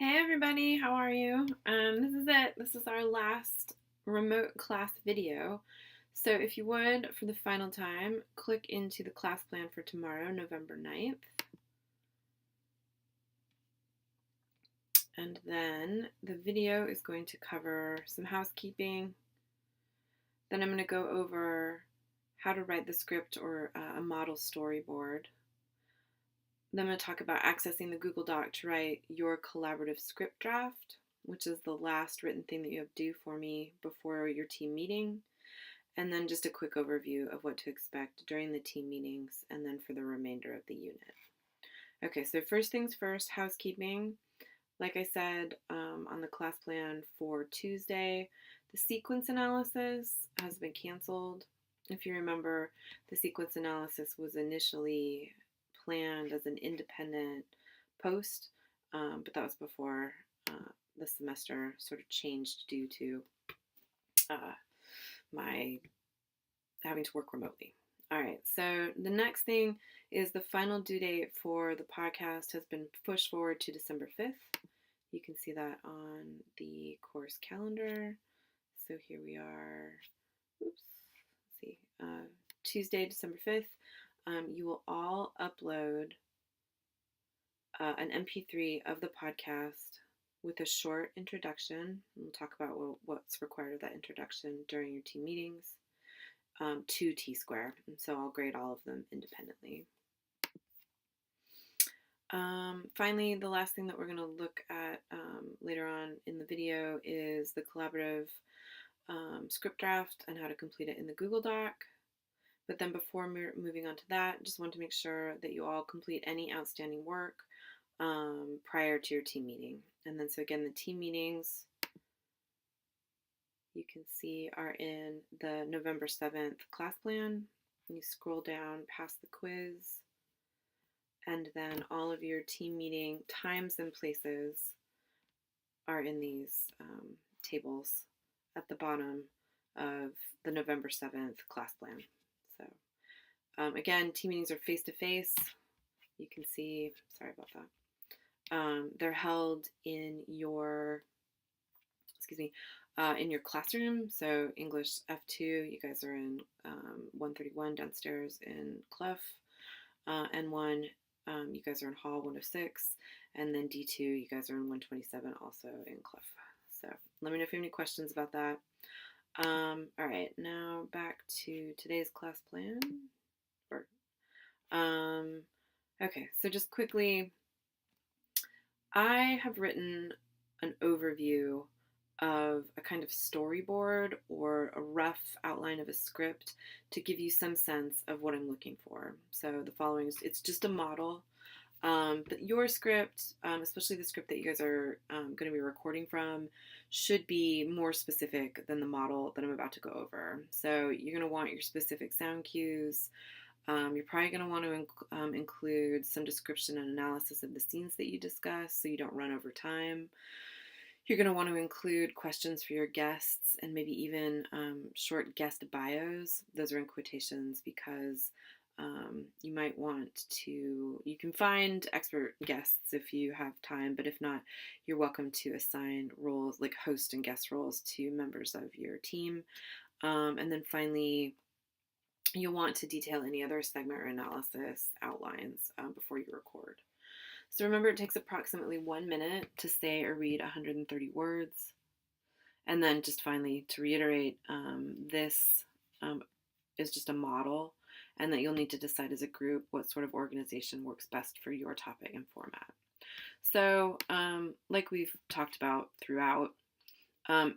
Hey everybody, how are you? This is it. This is our last remote class video. So if you would, for the final time, click into the class plan for tomorrow, November 9th. And then the video is going to cover some housekeeping. Then I'm going to go over how to write the script or a model storyboard. Then I'm going to talk about accessing the Google Doc to write your collaborative script draft, which is the last written thing that you have to do for me before your team meeting. And then just a quick overview of what to expect during the team meetings and then for the remainder of the unit. Okay, so first things first, housekeeping. Like I said on the class plan for Tuesday, the sequence analysis has been canceled. If you remember, the sequence analysis was initially planned as an independent post, but that was before the semester sort of changed due to my having to work remotely. All right, so the next thing is the final due date for the podcast has been pushed forward to December 5th. You can see that on the course calendar. So here we are, oops, let's see, Tuesday, December 5th. You will all upload an MP3 of the podcast with a short introduction. We'll talk about what's required of that introduction during your team meetings to T-Square. And so I'll grade all of them independently. Finally, the last thing that we're going to look at later on in the video is the collaborative script draft and how to complete it in the Google Doc. But then before moving on to that, just want to make sure that you all complete any outstanding work prior to your team meeting. And then so again, the team meetings you can see are in the November 7th class plan. You scroll down past the quiz, and then all of your team meeting times and places are in these tables at the bottom of the November 7th class plan. So again, team meetings are face-to-face. You can see, sorry about that. They're held in your, in your classroom. So English F2, you guys are in 131 downstairs in Clough. N1, you guys are in Hall 106. And then D2, you guys are in 127, also in Clough. So let me know if you have any questions about that. All right, now back to today's class plan. Okay, so just quickly, I have written an overview of a kind of storyboard or a rough outline of a script to give you some sense of what I'm looking for. So the following is, it's just a model, but your script, especially the script that you guys are going to be recording from, should be more specific than the model that I'm about to go over. So you're going to want your specific sound cues. You're probably going to want to include some description and analysis of the scenes that you discuss so you don't run over time. You're going to want to include questions for your guests and maybe even short guest bios. Those are in quotations because you might want to, you can find expert guests if you have time, but if not, you're welcome to assign roles like host and guest roles to members of your team. And then finally, you'll want to detail any other segment or analysis outlines before you record. So remember, it takes approximately 1 minute to say or read 130 words. And then just finally, to reiterate, this is just a model, and that you'll need to decide as a group what sort of organization works best for your topic and format. So like we've talked about throughout,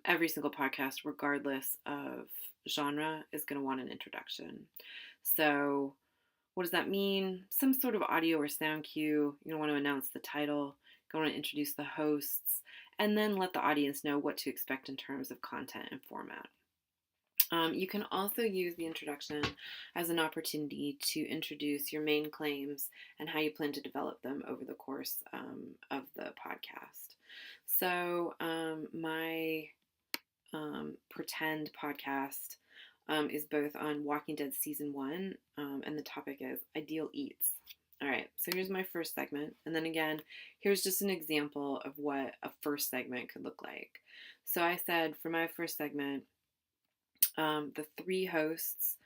every single podcast, regardless of genre, is going to want an introduction. So what does that mean? Some sort of audio or sound cue. You're going to want to announce the title, you're going to want to introduce the hosts, and then let the audience know what to expect in terms of content and format. You can also use the introduction as an opportunity to introduce your main claims and how you plan to develop them over the course of the podcast. So my pretend podcast is both on Walking Dead Season 1, and the topic is Ideal Eats. All right, so here's my first segment. And then again, here's just an example of what a first segment could look like. So I said for my first segment, the three hosts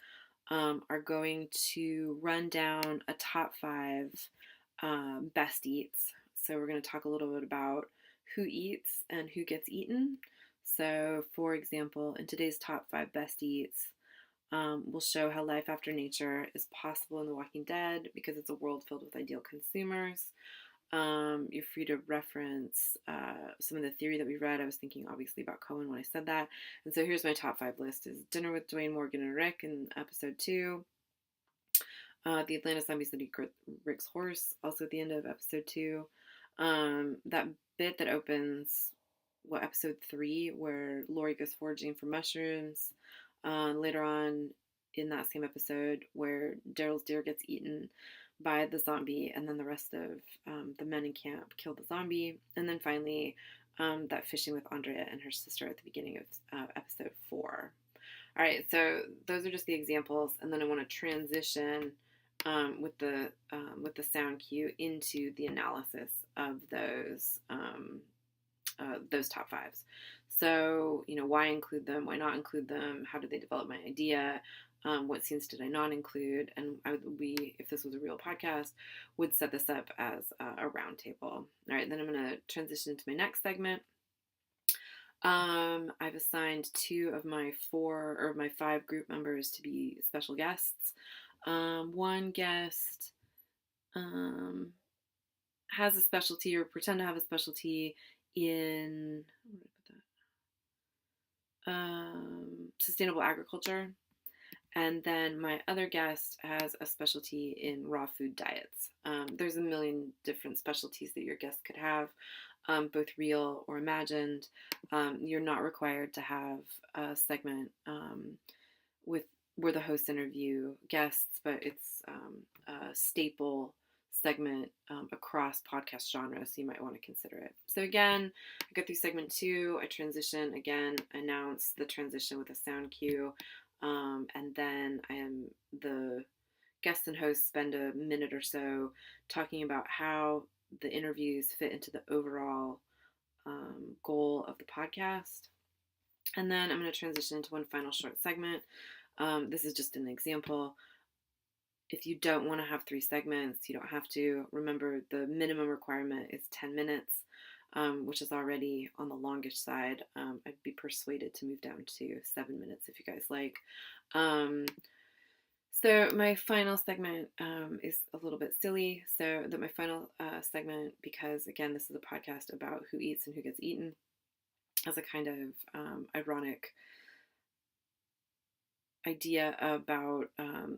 are going to run down a top five best eats. So we're going to talk a little bit about who eats and who gets eaten. So, for example, in today's top five best eats, we'll show how life after nature is possible in The Walking Dead because it's a world filled with ideal consumers. You're free to reference some of the theory that we read. I was thinking obviously about Cohen when I said that. And so here's my top five list is Dinner with Dwayne, Morgan, and Rick in episode 2. The Atlanta Zombies that eat Rick's horse, also at the end of episode 2. That bit that opens episode 3, where Lori goes foraging for mushrooms. Later on in that same episode, where Daryl's deer gets eaten by the zombie, and then the rest of the men in camp kill the zombie. And then finally, that fishing with Andrea and her sister at the beginning of episode 4. All right, so those are just the examples, and then I want to transition with the sound cue into the analysis of those top fives. So, why include them? Why not include them? How did they develop my idea? What scenes did I not include? And if this was a real podcast, would set this up as a round table. All right, then I'm going to transition to my next segment. I've assigned 2 of my 5 group members to be special guests. One guest has a specialty or pretend to have a specialty in sustainable agriculture. And then my other guest has a specialty in raw food diets. There's a million different specialties that your guest could have, both real or imagined. You're not required to have a segment where the hosts interview guests, but it's a staple segment across podcast genres, so you might want to consider it. So again, I go through segment 2, I transition, again, announce the transition with a sound cue, and then the guests and hosts spend a minute or so talking about how the interviews fit into the overall goal of the podcast. And then I'm going to transition into one final short segment. This is just an example. If you don't want to have 3 segments, you don't have to. Remember, the minimum requirement is 10 minutes, which is already on the longish side. I'd be persuaded to move down to 7 minutes if you guys like. So my final segment is a little bit silly. So that my final segment, because again, this is a podcast about who eats and who gets eaten, as a kind of ironic idea about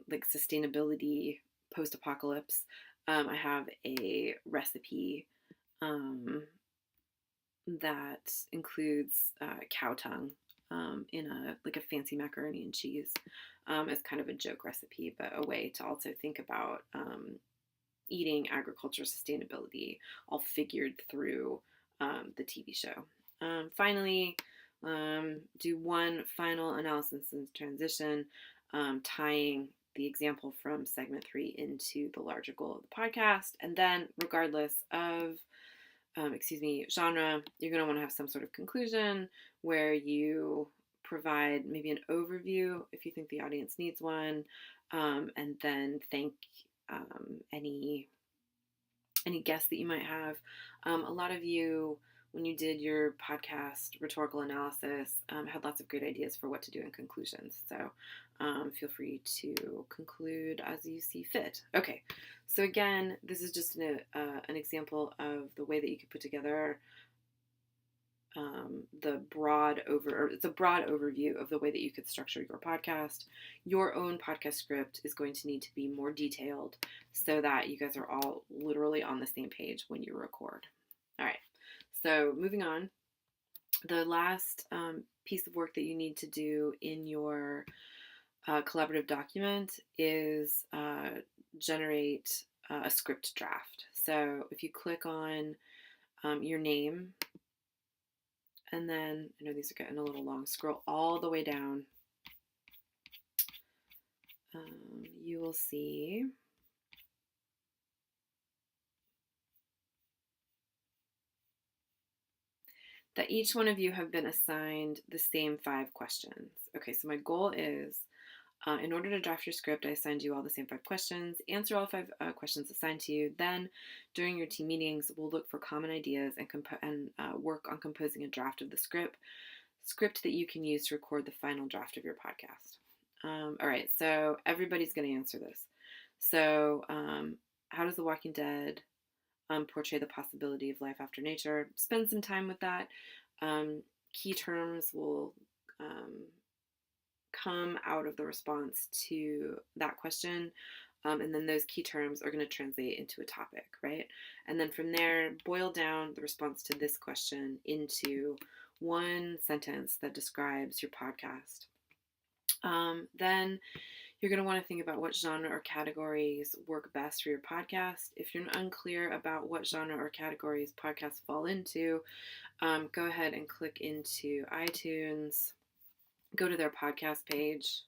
like sustainability post-apocalypse. I have a recipe that includes cow tongue in a fancy macaroni and cheese as kind of a joke recipe, but a way to also think about eating, agriculture, sustainability, all figured through the TV show. Finally, do one final analysis and transition, tying the example from segment 3 into the larger goal of the podcast. And then, regardless of genre, you're going to want to have some sort of conclusion where you provide maybe an overview if you think the audience needs one, and then thank any guests that you might have. A lot of you, when you did your podcast rhetorical analysis, had lots of great ideas for what to do in conclusions. So feel free to conclude as you see fit. Okay, so again, this is just an example of the way that you could put together it's a broad overview of the way that you could structure your podcast. Your own podcast script is going to need to be more detailed so that you guys are all literally on the same page when you record. All right, so moving on. The last piece of work that you need to do in your collaborative document is generate a script draft. So if you click on your name, and then, I know these are getting a little long, scroll all the way down. You will see that each one of you have been assigned the same 5 questions. Okay, so my goal is, in order to draft your script, I assigned you all the same 5 questions. Answer all 5 questions assigned to you. Then, during your team meetings, we'll look for common ideas and work on composing a draft of the script that you can use to record the final draft of your podcast. All right, so everybody's going to answer this. So, how does The Walking Dead portray the possibility of life after nature? Spend some time with that. Key terms will come out of the response to that question. And then those key terms are going to translate into a topic, right? And then from there, boil down the response to this question into one sentence that describes your podcast. Then you're going to want to think about what genre or categories work best for your podcast. If you're unclear about what genre or categories podcasts fall into, go ahead and click into iTunes, go to their podcast page,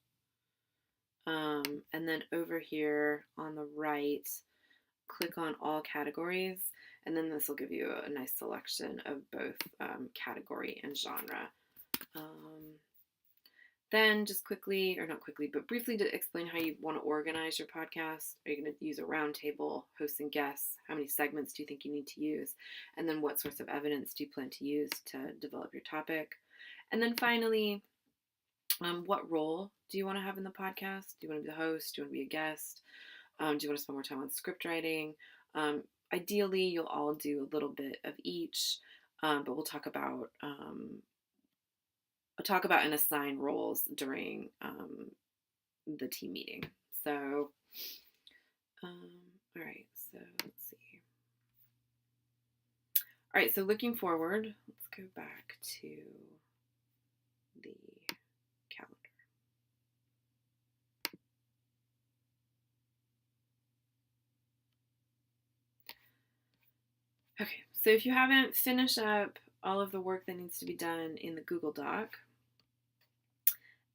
and then over here on the right, click on all categories, and then this will give you a nice selection of both category and genre. Then just quickly, or not quickly, but briefly to explain how you want to organize your podcast. Are you going to use a round table, hosts and guests? How many segments do you think you need to use? And then what sorts of evidence do you plan to use to develop your topic? And then finally, what role do you want to have in the podcast? Do you want to be the host? Do you want to be a guest? Do you want to spend more time on script writing? Ideally, you'll all do a little bit of each, but we'll talk about and assign roles during the team meeting. So, all right, so let's see. All right, so looking forward, let's go back to the calendar. Okay, so if you haven't finished up all of the work that needs to be done in the Google Doc,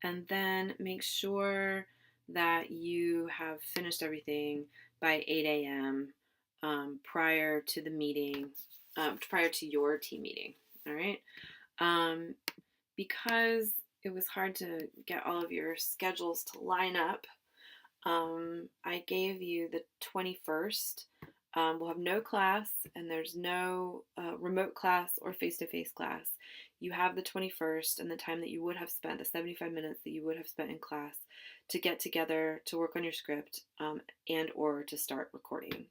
and then make sure that you have finished everything by 8 a.m. Prior to the meeting, prior to your team meeting. All right. Because it was hard to get all of your schedules to line up, I gave you the 21st. We'll have no class, and there's no remote class or face-to-face class. You have the 21st and the time that you would have spent, the 75 minutes that you would have spent in class, to get together, to work on your script, and or to start recording.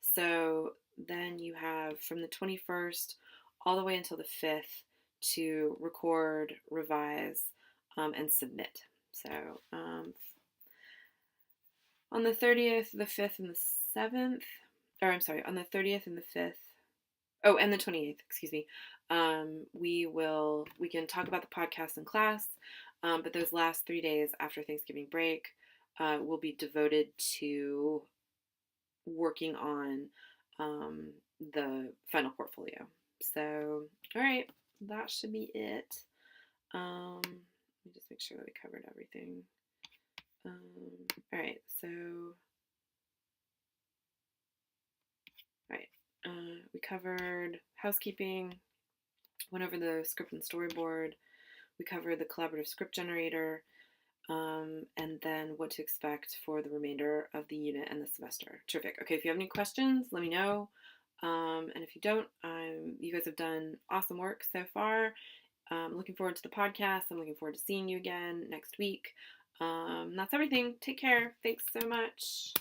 So then you have from the 21st all the way until the 5th to record, revise, and submit. So on the 30th, the 5th, and the 7th, or I'm sorry, on the 30th and the 5th, oh, and the 28th, excuse me, we can talk about the podcast in class, but those last 3 days after Thanksgiving break will be devoted to working on the final portfolio. So, all right, that should be it. Let me just make sure that we covered everything. All right, so, all right, we covered housekeeping, went over the script and storyboard, we covered the collaborative script generator, and then what to expect for the remainder of the unit and the semester. Terrific. Okay, if you have any questions, let me know. And if you don't, you guys have done awesome work so far. I'm looking forward to the podcast. I'm looking forward to seeing you again next week. That's everything. Take care. Thanks so much.